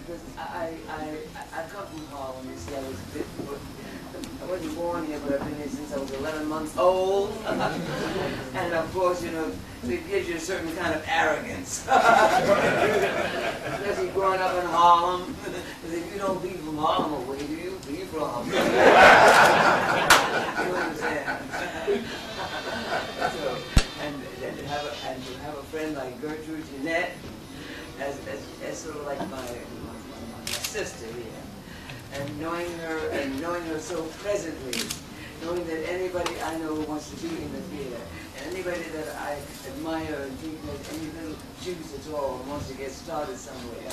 because I come from Harlem. You see, I wasn't born here, but I've been here since I was 11 months old. And of course, you know, it gives you a certain kind of arrogance. Especially growing up in Harlem. Because if you don't be from Harlem, where do you be from? You understand? So, and to have a friend like Gertrude Jeanette as sort of like my sister here, and knowing her so presently, knowing that anybody I know who wants to be in the theater, and anybody that I admire and think has any little juice at all and wants to get started somewhere.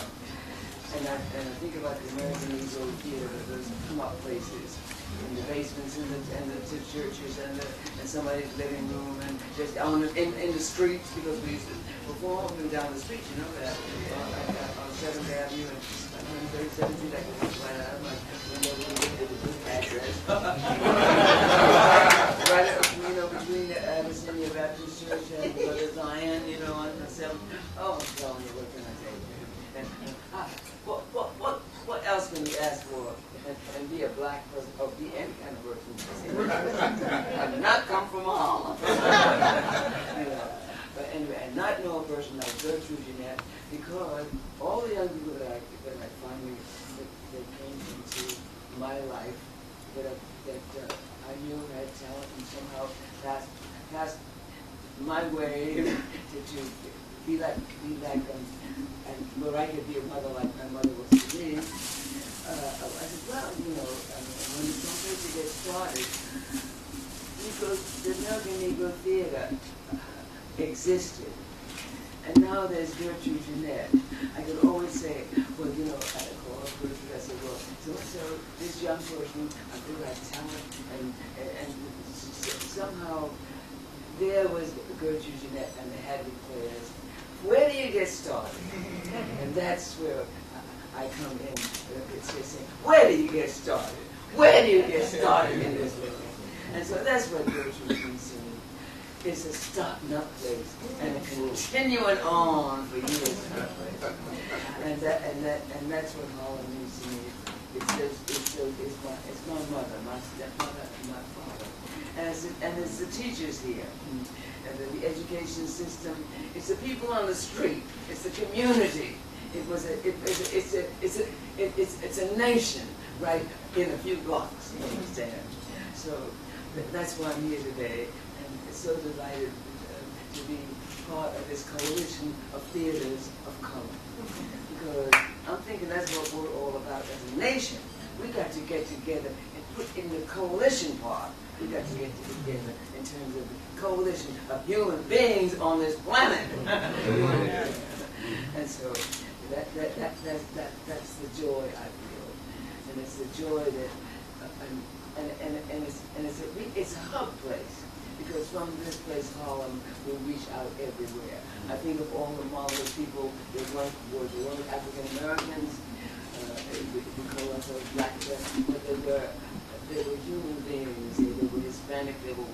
And I think about the American Negro Theater, those come-up places, in the basements, in the churches, and somebody's living room, and just in the streets, because we used to perform down the street, you know that, on 7th Avenue and 137th Street, I can walk right out of my window with the good address. Right, you know, between the Abyssinia Baptist Church and Brother Zion, you know, on the 7th. Oh, I'm telling you, what can I say? And, what else can you ask for and be a black person, or be any kind of person? I've not come from Harlem. You know. But anyway, and not know a person like Gertrude Jeanette, because all the young people that I finally that came into my life that I knew had talent and somehow passed my way to be like and where I could be a mother like my mother was to me. I said, well, you know, when you don't to get started, the American Negro Theater existed. And now there's Gertrude Jeanette. I could always say, well, you know, I call her Gertrude, I said, well, so this young person, I feel like talent, and somehow there was Gertrude Jeanette and the Hadley players. Where do you get started? And that's where I come in. It's just saying, where do you get started? Where do you get started in this living? And so that's what Gertrude means to me. It's a starting-up place and a continuing on for years. And that's what Harlem means to me. It's my mother, my stepmother, and my father. And it's the teachers here. And the education system. It's the people on the street. It's the community. It's a nation, right, in a few blocks. You understand? So that's why I'm here today, and so delighted to be part of this coalition of theaters of color. Because I'm thinking that's what we're all about as a nation. We got to get together and put in the coalition part. We got to get together in terms of the coalition of human beings on this planet. And so that's the joy I feel, and it's the joy that, it's a hub place, because from this place, Harlem, we reach out everywhere. I think of all the marvelous people that were African Americans. We call ourselves black, but they were human beings. They were Hispanic, they were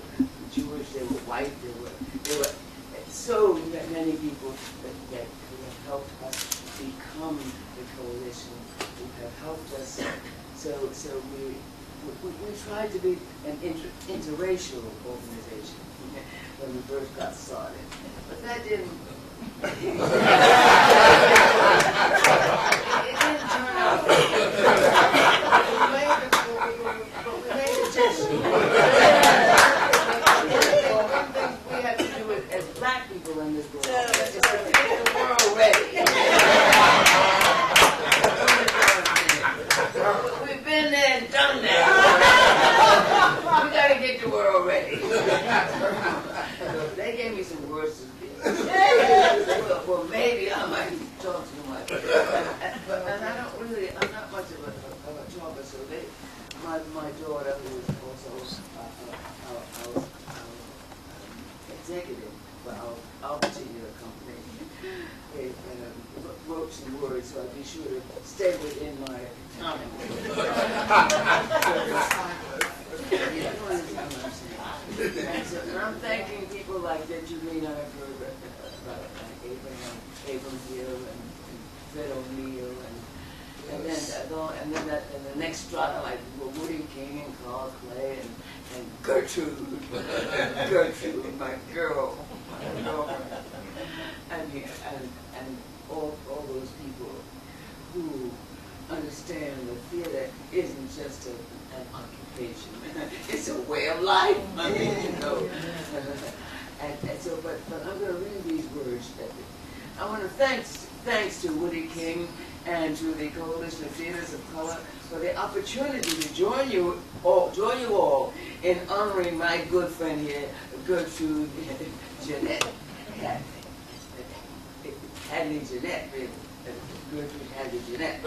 Jewish, they were white, they were so many people that have helped us become the coalition, who have helped us. So we tried to be an interracial organization when we first got started, but that didn't. It didn't turn out. But we made a gesture. One thing we have to do as black people in this world is to get the world ready. We've been there and done that. We got to get the world ready. They gave me some words to speak. Well, maybe I might talk too much. And I'm not much of a talker, so my daughter, who is also our executive for our particular company, wrote some words, so I'd be sure to stay within my time. And I'm thanking people like that you may not have heard about, like Abraham Hill and Fred O'Neill, And then the next strata, like Woody King and Claude Clay and Gertrude, Gertrude, my girl, my girlfriend, and all those people who understand that theater isn't just an occupation; it's a way of life. I mean, you know. And so, but I'm going to read these words. I want to thanks to Woody King and to the Coalition of Theaters of Color for the opportunity to join you all in honoring my good friend here, Gertrude Jeanette. Hadley Jeanette, really. Gertrude Hadley Jeanette.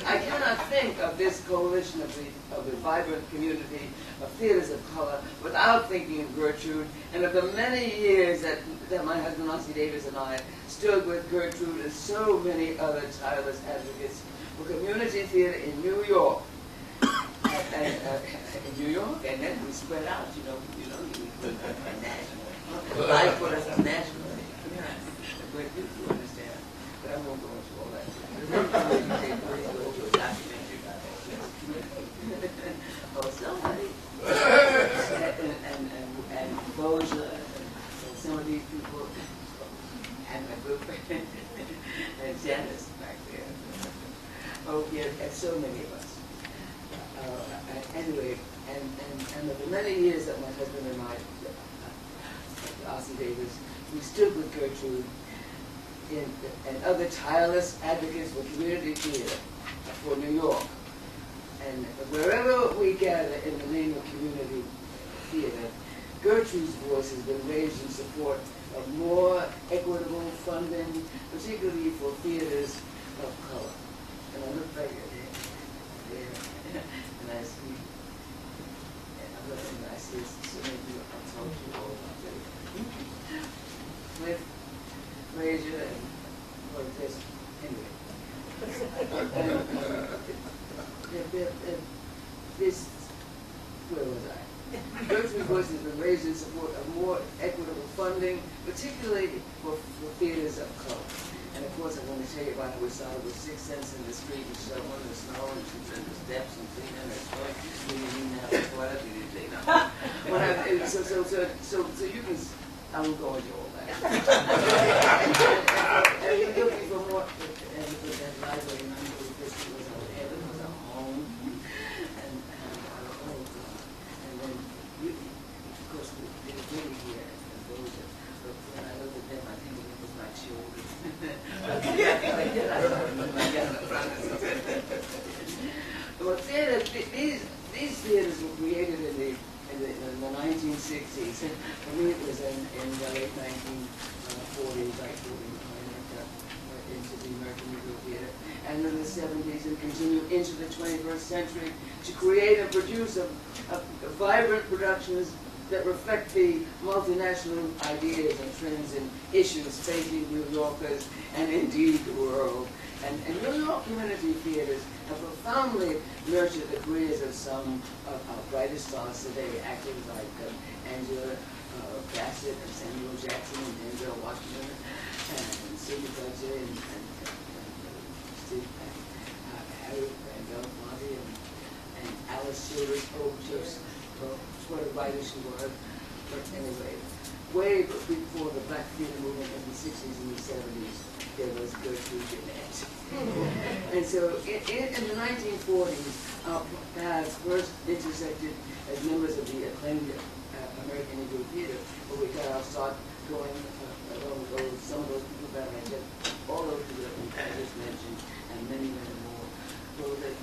I cannot think of this coalition of the vibrant community of theaters of color without thinking of Gertrude and of the many years that my husband Ossie Davis and I stood with Gertrude and so many other tireless advocates for community theater in New York. In New York, and then we spread out, national. Life put us nationally. But you understand. But I won't go into all that. Oh, somebody. And Boja and some of these people, and my good friend, and Janice back there. Oh, yeah, and so many of us. Anyway, and of the many years that my husband and I, Ossie Davis, we stood with Gertrude and other tireless advocates for community theater for New York. And wherever we gather in the name of community theater, Gertrude's voice has been raised in support of more equitable funding, particularly for theaters of color. And I look back at there, and I see, and I see so many people I talk to all about that. Smith, Frazier, and what is this? Anyway. This, where was I? Gertrude's voice has been raised in support of more equitable funding, particularly for theaters of color. And of course, I want to tell you about how we started with 6 cents in the street and shoveling the snow and keeping the steps and cleaning the toilet. We didn't even have a toilet, we didn't clean up. So you can, I won't go into all that. And we're looking for more, and with that library, and this was our heaven, was our home. And then, of course, we did really here and those but when I look at them, I think it was my children. Well, theater, these theaters were created in the 1960s. For me, it was in the late 1940s, like into the American Negro Theater, and in the 70s, and continue into the 21st century to create and produce a vibrant productions that reflect the multinational ideas and trends and issues facing New Yorkers and indeed the world. And New York community theaters have profoundly nurtured the careers of some of our brightest stars today, actors like Angela Bassett and Samuel Jackson and Denzel Washington and Sidney Bechet and Steve Harry and Belafonte and Alice Childers. Oh, just what a writer she was. But anyway, way before the Black theater movement in the 60s and the 70s, there was Gertrude Jeanette. And so in the 1940s, our paths first intersected as members of the acclaimed American Negro Theater, where we got our start going along those, some of those people that I just, all those people that I just mentioned, and many, many more. Those that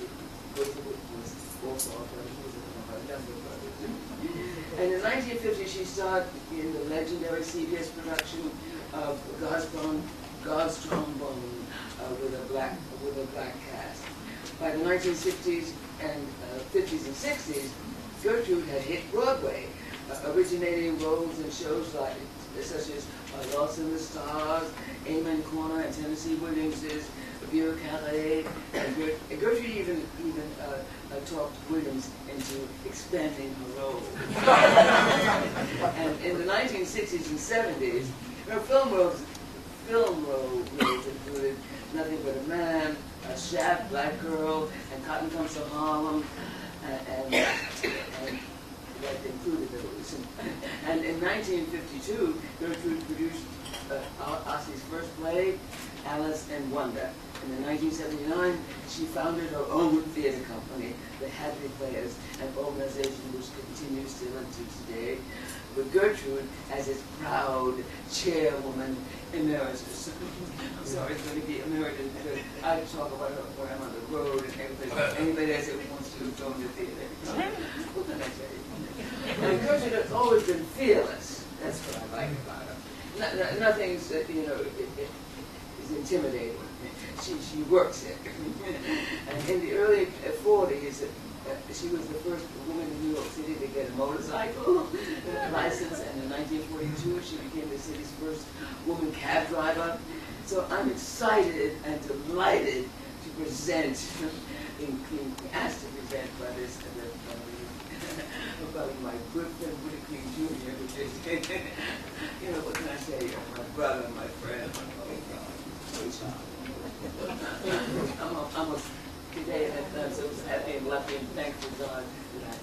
Gertrude was also our brother, who was a number of brothers. And in 1950, she starred in the legendary CBS production of God's Trombone with a black cast. By the 1960s and 50s and 60s, Gertrude had hit Broadway, originating roles in shows such as Lost in the Stars, Amen Corner, and Tennessee Williams's Vieux Carré. And Gertrude even talked Williams into expanding her role. And in the 1960s and 70s, her film roles included Nothing But a Man, Shaft, black girl, and Cotton Comes to Harlem, and that included those. And in 1952, Gertrude produced Ossie's first play, Alice in Wonder. And in 1979, she founded her own theater company, the Hadley Players, an organization which continues still until today, with Gertrude as its proud chairwoman emeritus. I'm sorry, it's going to be emeritus because I talk about her when I'm on the road and anybody else that wants to go to the theater. What can I tell you? And Gertrude has always been fearless. That's what I like about her. Nothing's, is intimidating. She works it. And in the early 40s, she was the first woman in New York City to get a motorcycle license, and in 1942 she became the city's first woman cab driver. So I'm excited and delighted to present, being asked to present by this, about my good friend Woody Queen Jr., which is, what can I say, my brother, my friend. I'm today I'm so happy and lucky and thankful to God that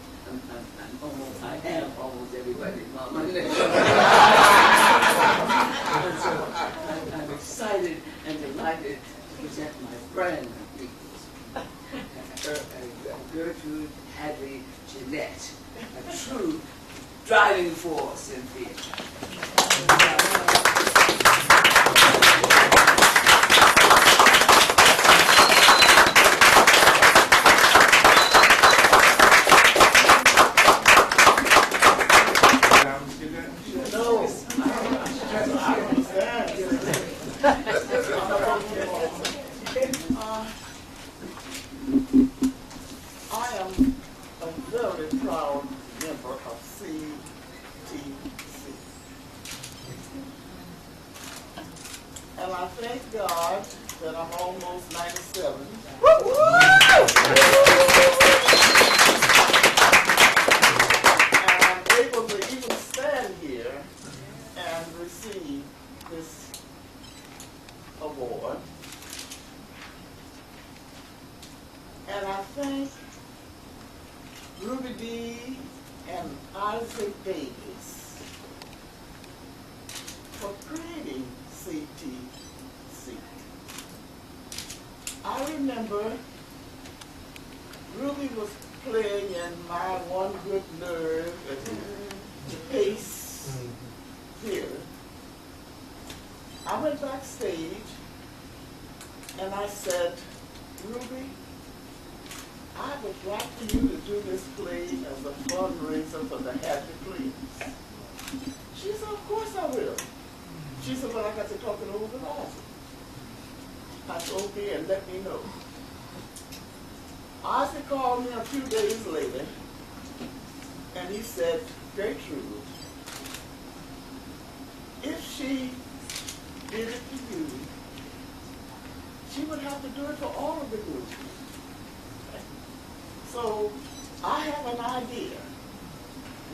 I am almost everybody's mama. And so I'm excited and delighted to present my friend, Gertrude Hadley Jeanette, a true driving force in theater. I am a very proud member of CTC. And I thank God that I'm almost 97. And I'm able to even stand here and receive this award. And I thank Ruby D. and Isaac Davis for creating CTC. I remember Ruby was playing in My One Good Nerve at the Pace Theater. I went backstage and I said, Ruby, I would like for you to do this play as a fundraiser for the Happy Please. She said, of course I will. She said, well, I got to talk it over with Isaac. I said, okay, and let me know. Isaac called me a few days later, and he said, Gertrude, if she did it to you, she would have to do it for all of the groups. So I have an idea.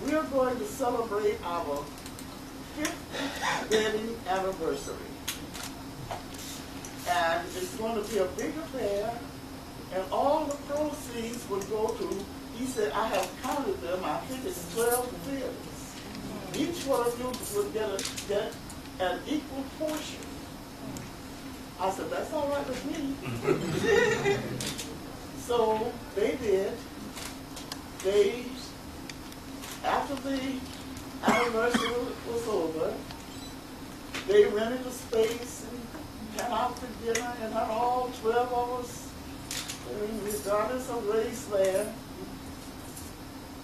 We're going to celebrate our 50th wedding anniversary. And it's going to be a big affair, and all the proceeds will go to, he said, I have counted them, I think it's 12 theaters. Each one of you will get an equal portion. I said, that's all right with me. So they did. After the anniversary was over, they rented a space and had out for dinner and had all 12 of us, regardless of race there.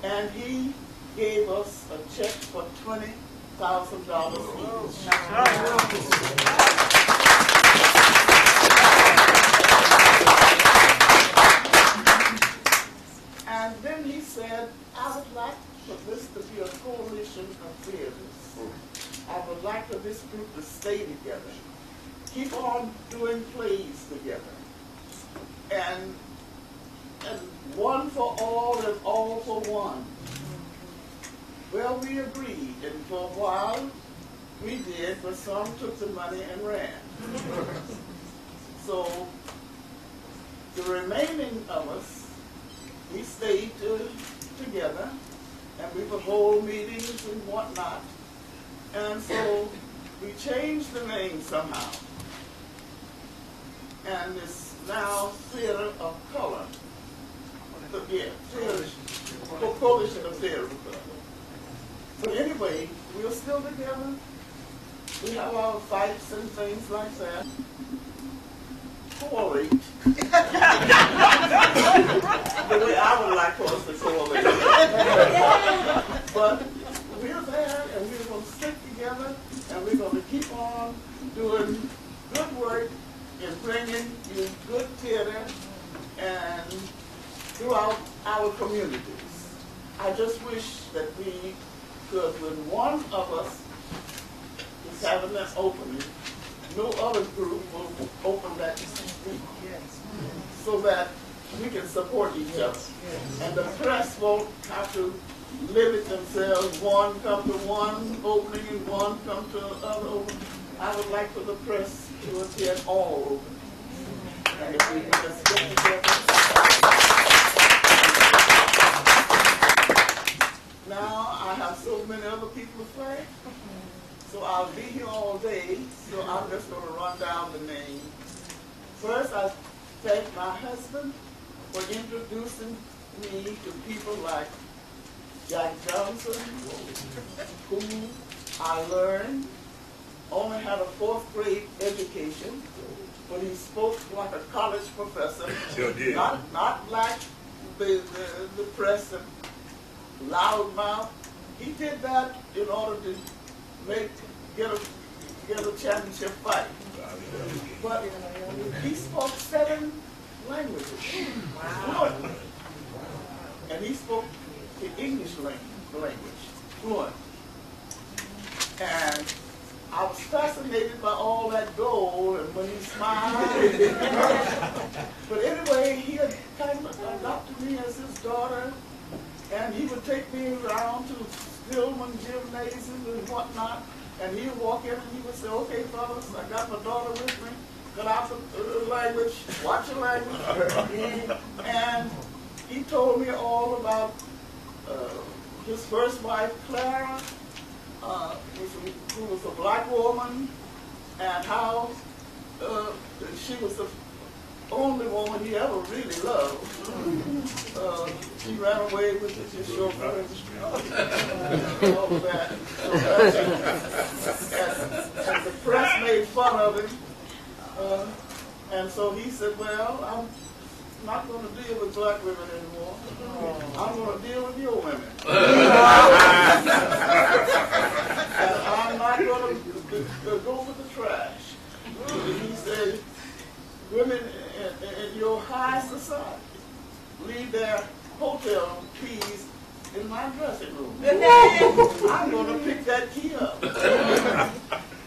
And he gave us a check for $20,000 each. And then he said, I would like for this to be a coalition of theaters. I would like for this group to stay together, keep on doing plays together, and one for all and all for one. Well, we agreed, and for a while we did, but some took the money and ran. So the remaining of us, we stayed together, and we would hold meetings and whatnot. And so we changed the name somehow. And it's now Theater of Color. Yeah, Coalition of Theater of Color. But anyway, we're still together. We have our fights and things like that. Correlate. The way I would like for us to correlate. But we're there, and we're going to stick together, and we're going to keep on doing good work in bringing you good theater and throughout our communities. I just wish that we could, when one of us is having that opening, no other group will open that week, so that we can support each other. And the press won't have to limit themselves, one come to one opening and one come to another opening. I would like for the press to attend all openings. And if we can just get together. Now I have so many other people to play, so I'll be here all day, so I'm just going to run down the names. First, I thank my husband for introducing me to people like Jack Johnson, who I learned only had a 4th grade education, but he spoke like a college professor. Sure did. Not like the press and loudmouth. He did that in order to get a championship fight. But he spoke 7 languages. Fluently. And he spoke the English language fluent. And I was fascinated by all that gold and when he smiled. But anyway, he had kind of adopted me as his daughter, and he would take me around to Stillman Gymnasium and whatnot, and he would walk in and he would say, okay, fellas, I got my daughter with me, cut out the language, watch your language. And he told me all about his first wife, Clara, who was a black woman, and how she was the only woman he ever really loved. She ran away with his chauffeur and all of that. And the press made fun of him. And so he said, well, I'm not going to deal with black women anymore. I'm going to deal with your women. And I'm not going to go with the trash. He said, women in your high society leave their hotel keys in my dressing room. I'm going to pick that key up.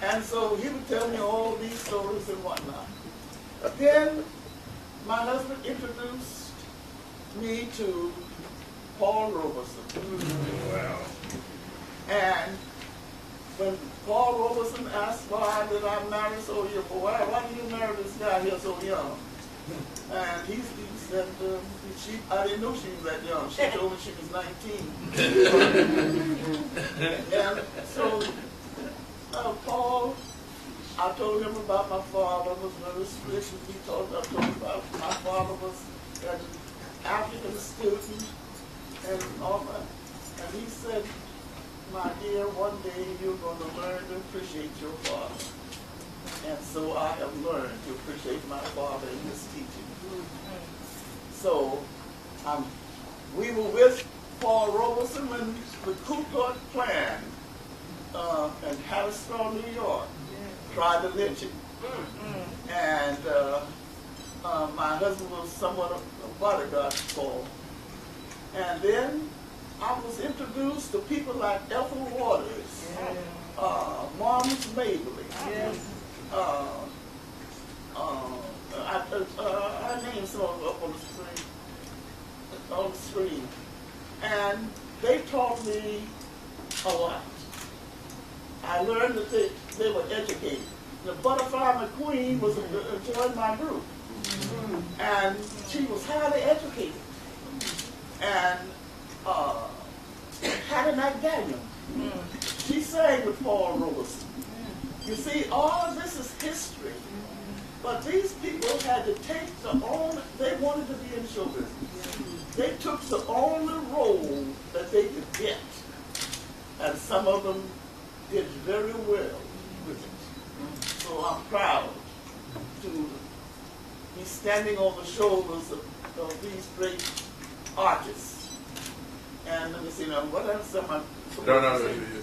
And so he would tell me all these stories and whatnot. Then my husband introduced me to Paul Robeson. Wow. And when Paul Robeson asked why did I marry so young, why did you marry this guy here so young? And he said, I didn't know she was that young. She told me she was 19. And so Paul, I told him about my father was very strict. I told him about my father was an African student and all that. And he said, my dear, one day you're going to learn to appreciate your father. And so I have learned to appreciate my father in his teaching. So we were with Paul Robeson when the Ku Klux Klan in Harrisburg, New York, tried to lynch him. And my husband was somewhat a bodyguard for him. And then I was introduced to people like Ethel Waters, Marmus Mabley. I named some of them up on the screen. And they taught me a lot. I learned that they were educated. The Butterfly McQueen was joined my group. And she was highly educated. And Hattie McDaniel, she sang with Paul Robeson. You see, all of this is history. But these people had to take they wanted to be in show business. They took the only role that they could get. And some of them did very well with it. So I'm proud to be standing on the shoulders of these great artists. And let me see now, what else am I supposed to say?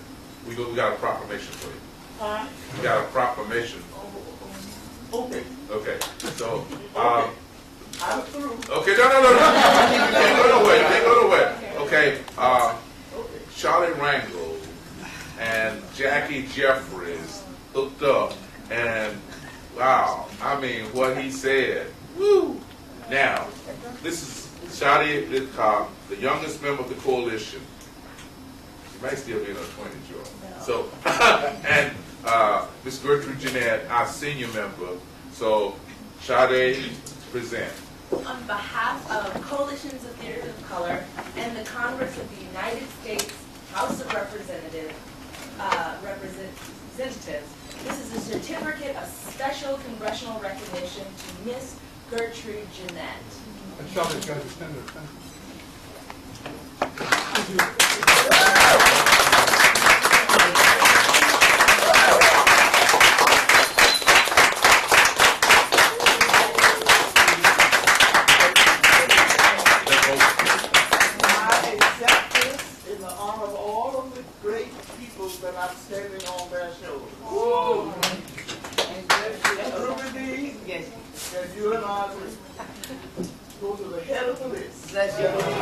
We got a proclamation for you. Huh? We got a proclamation. Okay. Okay, so, Okay. I'm through. okay, no. You can't go nowhere, you can't go nowhere. Okay, Okay. Charlie Rangel and Jackie Jeffries hooked up, and wow, I mean, what he said, woo! Now, this is Charlie, the youngest member of the coalition. She might still be in her 20s, y'all. So, and Miss Gertrude Jeanette, our senior member. So, Sade, present. On behalf of Coalitions of Theaters of Color and the Congress of the United States House of Representatives, this is a certificate of special congressional recognition to Miss Gertrude Jeanette. And Charlie's got to stand there. I accept this in the honor of all of the great people that I'm standing on their shoulders. And Ruby D, and you and I go to the head of the list. Bless you.